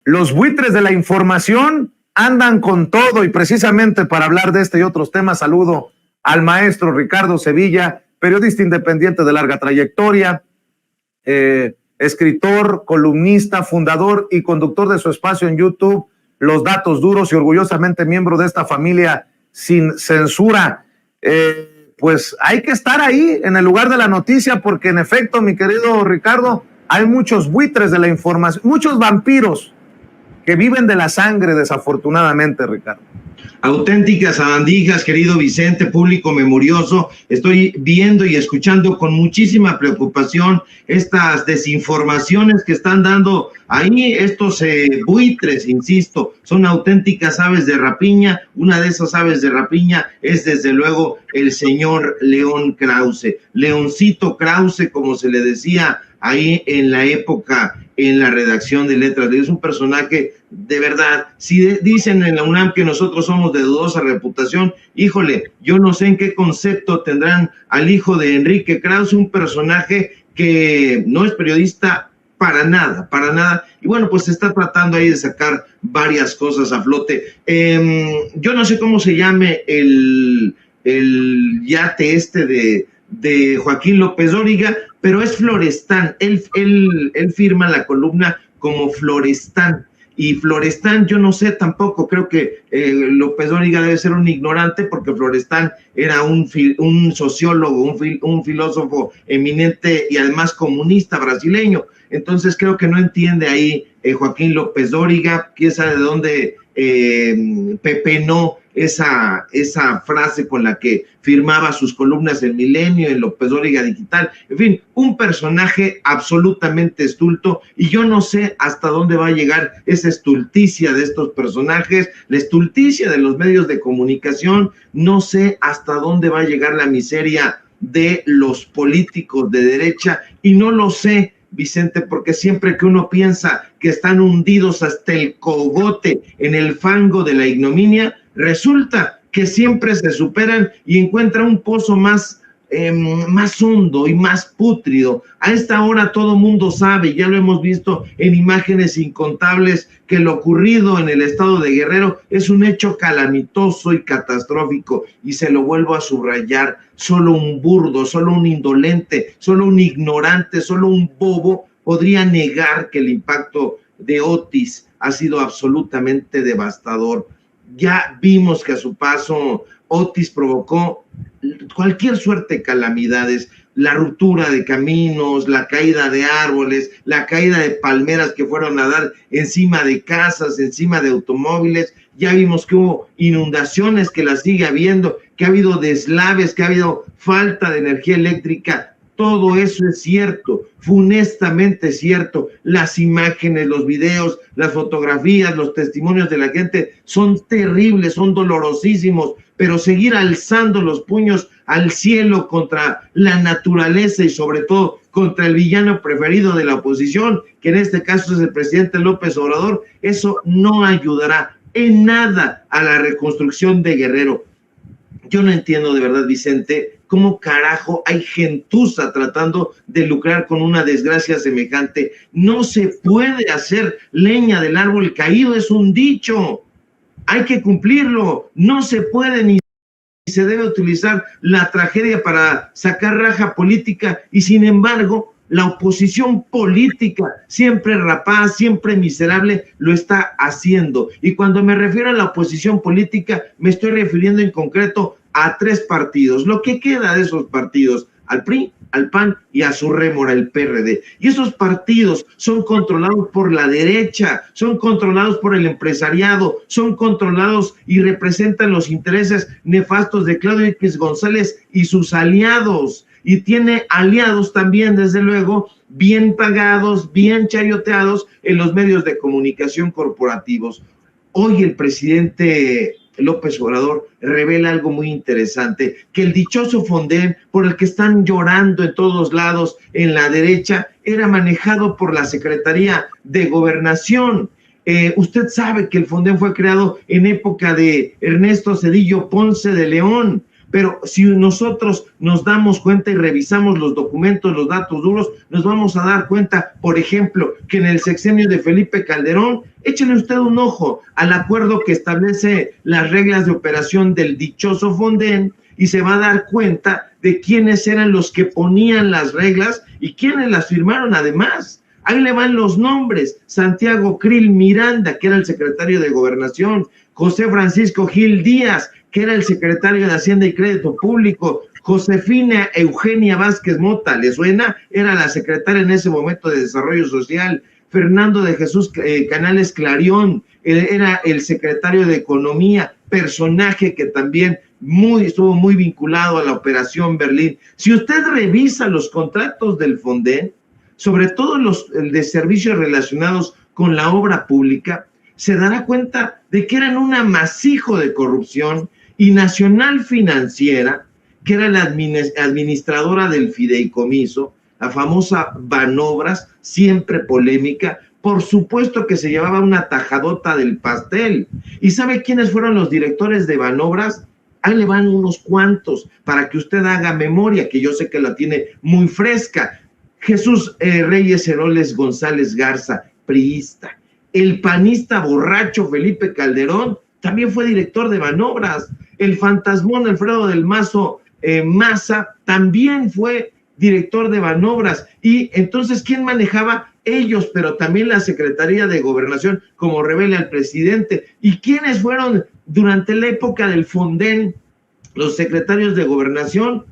Los buitres de la información andan con todo, y precisamente para hablar de este y otros temas saludo al maestro Ricardo Sevilla, periodista independiente de larga trayectoria, escritor, columnista, fundador y conductor de su espacio en YouTube, Los Datos Duros, y orgullosamente miembro de esta familia sin censura. Pues hay que estar ahí en el lugar de la noticia, porque en efecto, mi querido Ricardo, hay muchos buitres de la información, muchos vampiros que viven de la sangre, desafortunadamente, Ricardo. Auténticas sabandijas, querido Vicente, público memorioso. Estoy viendo y escuchando con muchísima preocupación estas desinformaciones que están dando ahí estos buitres, insisto, son auténticas aves de rapiña. Una de esas aves de rapiña es desde luego el señor León Krause, Leoncito Krause, como se le decía ahí en la época, en la redacción de Letras. Es un personaje de verdad. Si dicen en la UNAM que nosotros somos de dudosa reputación, híjole, yo no sé en qué concepto tendrán al hijo de Enrique Krause, un personaje que no es periodista para nada, y bueno, pues se está tratando ahí de sacar varias cosas a flote. Yo no sé cómo se llame el yate este de Joaquín López Dóriga, pero es Florestán. Él firma la columna como Florestán, y Florestán yo no sé tampoco, creo que López Dóriga debe ser un ignorante, porque Florestán era un sociólogo, un filósofo eminente y además comunista brasileño. Entonces creo que no entiende ahí Joaquín López Dóriga, quién sabe de dónde pepenó esa frase con la que firmaba sus columnas en Milenio, en López Dóriga Digital. En fin, un personaje absolutamente estulto, y yo no sé hasta dónde va a llegar esa estulticia de estos personajes, la estulticia de los medios de comunicación. No sé hasta dónde va a llegar la miseria de los políticos de derecha, y no lo sé, Vicente, porque siempre que uno piensa que están hundidos hasta el cogote en el fango de la ignominia, resulta que siempre se superan y encuentran un pozo más hondo y más pútrido. A esta hora todo mundo sabe, ya lo hemos visto en imágenes incontables, que lo ocurrido en el estado de Guerrero es un hecho calamitoso y catastrófico, y se lo vuelvo a subrayar: solo un burdo, solo un indolente, solo un ignorante, solo un bobo podría negar que el impacto de Otis ha sido absolutamente devastador. Ya vimos que a su paso Otis provocó cualquier suerte de calamidades, la ruptura de caminos, la caída de árboles, la caída de palmeras que fueron a dar encima de casas, encima de automóviles. Ya vimos que hubo inundaciones, que las sigue habiendo, que ha habido deslaves, que ha habido falta de energía eléctrica. Todo eso es cierto, funestamente cierto. Las imágenes, los videos, las fotografías, los testimonios de la gente son terribles, son dolorosísimos, pero seguir alzando los puños al cielo contra la naturaleza y sobre todo contra el villano preferido de la oposición, que en este caso es el presidente López Obrador, eso no ayudará en nada a la reconstrucción de Guerrero. Yo no entiendo de verdad, Vicente, cómo carajo hay gentuza tratando de lucrar con una desgracia semejante. No se puede hacer leña del árbol caído, es un dicho. Hay que cumplirlo. No se puede ni se debe utilizar la tragedia para sacar raja política, y sin embargo la oposición política, siempre rapaz, siempre miserable, lo está haciendo. Y cuando me refiero a la oposición política, me estoy refiriendo en concreto a 3 partidos, lo que queda de esos partidos: al PRI, al PAN y a su rémora, el PRD. Y esos partidos son controlados por la derecha, son controlados por el empresariado, son controlados y representan los intereses nefastos de Claudio X González y sus aliados. Y tiene aliados también, desde luego, bien pagados, bien chayoteados en los medios de comunicación corporativos. Hoy el presidente López Obrador revela algo muy interesante: que el dichoso Fonden, por el que están llorando en todos lados en la derecha, era manejado por la Secretaría de Gobernación. Usted sabe que el Fonden fue creado en época de Ernesto Zedillo Ponce de León. pero si nosotros nos damos cuenta y revisamos los documentos, los datos duros, nos vamos a dar cuenta, por ejemplo, que en el sexenio de Felipe Calderón, échale usted un ojo al acuerdo que establece las reglas de operación del dichoso Fonden y se va a dar cuenta de quiénes eran los que ponían las reglas y quiénes las firmaron además. Ahí le van los nombres: Santiago Krill Miranda, que era el secretario de Gobernación; José Francisco Gil Díaz, que era el secretario de Hacienda y Crédito Público; Josefina Eugenia Vázquez Mota, ¿le suena? Era la secretaria en ese momento de Desarrollo Social; Fernando de Jesús Canales Clarión, era el secretario de Economía, personaje que también estuvo muy vinculado a la Operación Berlín. Si usted revisa los contratos del Fonden, sobre todo los de servicios relacionados con la obra pública, se dará cuenta de que eran un amasijo de corrupción, y Nacional Financiera, que era la administradora del fideicomiso, la famosa Banobras, siempre polémica, por supuesto que se llevaba una tajadota del pastel. ¿Y sabe quiénes fueron los directores de Banobras? Ahí le van unos cuantos para que usted haga memoria, que yo sé que la tiene muy fresca. Jesús Reyes Heroles González Garza, priista. El panista borracho Felipe Calderón también fue director de Banobras. El fantasmón Alfredo del Mazo Maza también fue director de Banobras. Y entonces, ¿quién manejaba? Ellos, pero también la Secretaría de Gobernación, como revela el presidente. ¿Y quiénes fueron durante la época del Fonden los secretarios de Gobernación?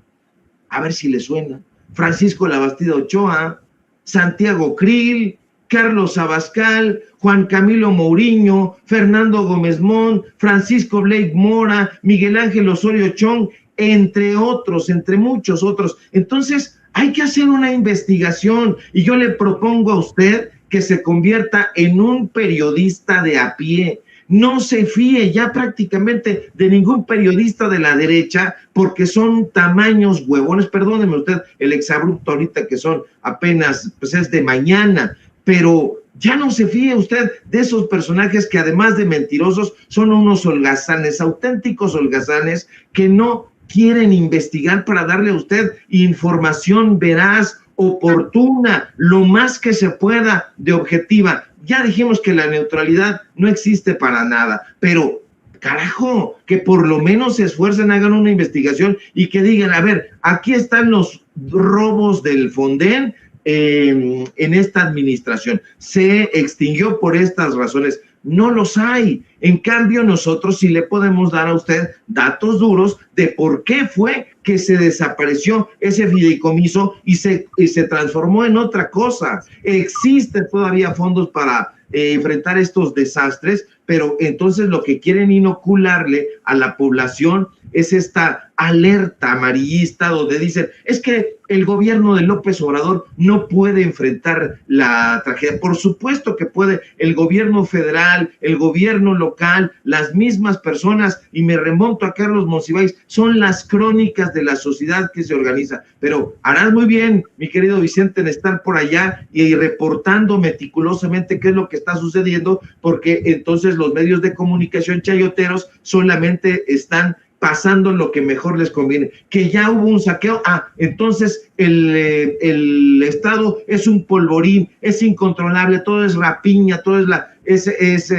A ver si les suena: Francisco Labastida Ochoa, Santiago Krill, Carlos Abascal, Juan Camilo Mourinho, Fernando Gómez Mont, Francisco Blake Mora, Miguel Ángel Osorio Chong, entre otros, entre muchos otros. Entonces, hay que hacer una investigación, y yo le propongo a usted que se convierta en un periodista de a pie. No se fíe ya prácticamente de ningún periodista de la derecha, porque son tamaños huevones. Perdóneme usted el exabrupto ahorita, que son apenas, pues es de mañana, pero ya no se fíe usted de esos personajes que, además de mentirosos, son unos holgazanes, auténticos holgazanes, que no quieren investigar para darle a usted información veraz, oportuna, lo más que se pueda, de objetiva. Ya dijimos que la neutralidad no existe para nada, pero carajo, que por lo menos se esfuercen, hagan una investigación y que digan: a ver, aquí están los robos del Fonden en esta administración, se extinguió por estas razones. No los hay. En cambio, nosotros sí le podemos dar a usted datos duros de por qué fue que se desapareció ese fideicomiso y se transformó en otra cosa. Existen todavía fondos para enfrentar estos desastres, pero entonces lo que quieren inocularle a la población es esta alerta amarillista, donde dicen: es que el gobierno de López Obrador no puede enfrentar la tragedia. Por supuesto que puede. El gobierno federal, el gobierno local, las mismas personas, y me remonto a Carlos Monsiváis, son las crónicas de la sociedad que se organiza. Pero harás muy bien, mi querido Vicente, en estar por allá y reportando meticulosamente qué es lo que está sucediendo, porque entonces los medios de comunicación chayoteros solamente están pasando lo que mejor les conviene. Que ya hubo un saqueo, entonces el Estado es un polvorín, es incontrolable, todo es rapiña, todo es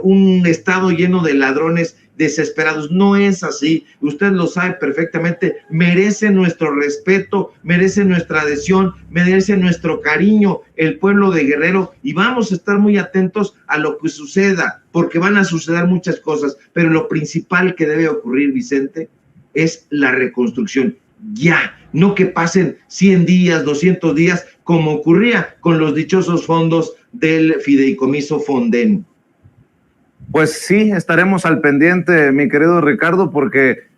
un Estado lleno de ladrones desesperados. No es así, usted lo sabe perfectamente. Merece nuestro respeto, merece nuestra adhesión, merece nuestro cariño el pueblo de Guerrero, y vamos a estar muy atentos a lo que suceda, porque van a suceder muchas cosas, pero lo principal que debe ocurrir, Vicente, es la reconstrucción. Ya, no que pasen 100 días, 200 días, como ocurría con los dichosos fondos del fideicomiso Fonden. Pues sí, estaremos al pendiente, mi querido Ricardo, porque